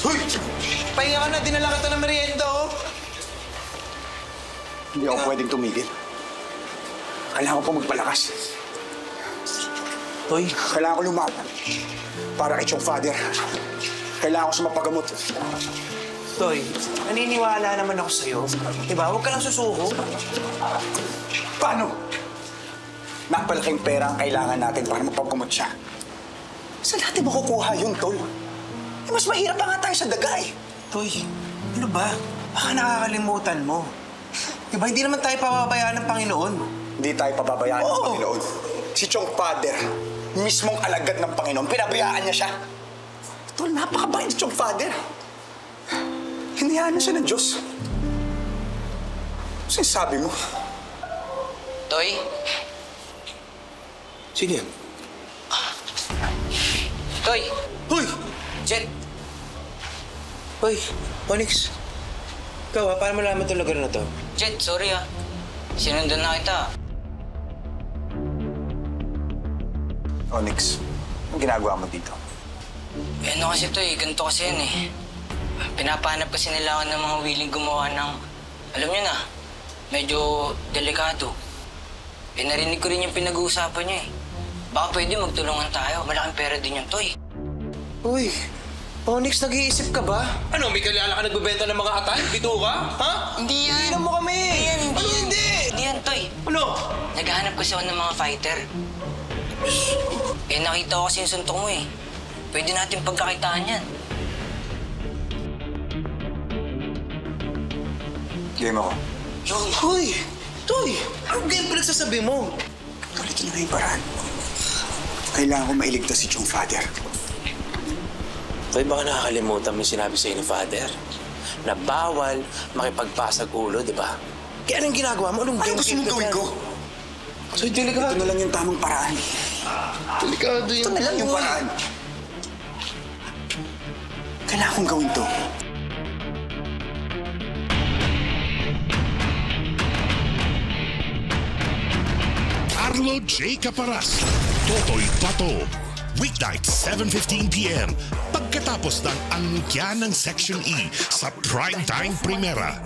Hoy! Pahinga ka na, dinala kita ng merienda, oh. Hindi ako pwedeng tumigil. Kailangan ko pa magpalakas. Toy, Kailangan ko lumaban. Para kay Chong Father. Kailangan ko sa mapagamot. Toy, naniniwala naman ako sa'yo. Diba? Huwag ka lang susuko. Paano? Napalaking pera ang kailangan natin para mapagamot siya. Saan natin makukuha yun, Tol? Eh, mas mahirap pa nga tayo sa dagay. Toy, ano ba? Baka nakakalimutan mo. Diba, hindi naman tayo pababayaan ng Panginoon. Hindi tayo pababayaan ng Oo. Panginoon. Si Chong Father, mismong alagad ng Panginoon, pinabayaan niya siya. Tol, napakabait si Chong Father. Hinayaan siya ng Diyos. Sinasabi mo? Toy? Sino yan? Toy! Hoy! Jet! Hoy, Onyx. Ikaw, paano malaman itong lugar na to? Jet, sorry ah. Sinundan na kita. Onyx, anong ginagawa mo dito? Eh ano kasi to eh, ganito kasi yan eh. Pinapahanap kasi nila ako ng mga willing gumawa ng, alam niyo na, medyo delikado. Eh narinig ko rin yung pinag-uusapan niya eh. Baka pwede magtulungan tayo, malaking pera din yung Toy. Uy, Onyx, nag-iisip ka ba? Ano, may kilala ka nagbebenta ng mga atay? Dito ka? Ha? Hindi yan! Tingnan mo kami! Hindi yan, hindi Ano yan. hindi? Hindi yan, Toy. Ano? Naghahanap kasi ako ng mga fighter. Eh nakita ko kasi yung suntok mo eh. Pwede natin pagkakitaan yan. Game ako. Hoy! Toy! Anong game pinagsasabi mo? Ulit na yung paraan. Kailangan ko mailigtas si Chong Father. Toy, baka nakakalimutan mo yung sinabi sa'yo ni Father na bawal makipagpasag ulo, di ba? Kaya anong ginagawa mo? Anong Ano game gusto mong gawin ko? Toy, delikado. Ito na lang yung tamang paraan. Delikado Ito na lang yung paraan. Kailangan kong gawin to. Carlo J. Caparas, Totoy Pato. Weeknight, 7:15 p.m. Pagkatapos ng angkya ng Section E sa Primetime Primera.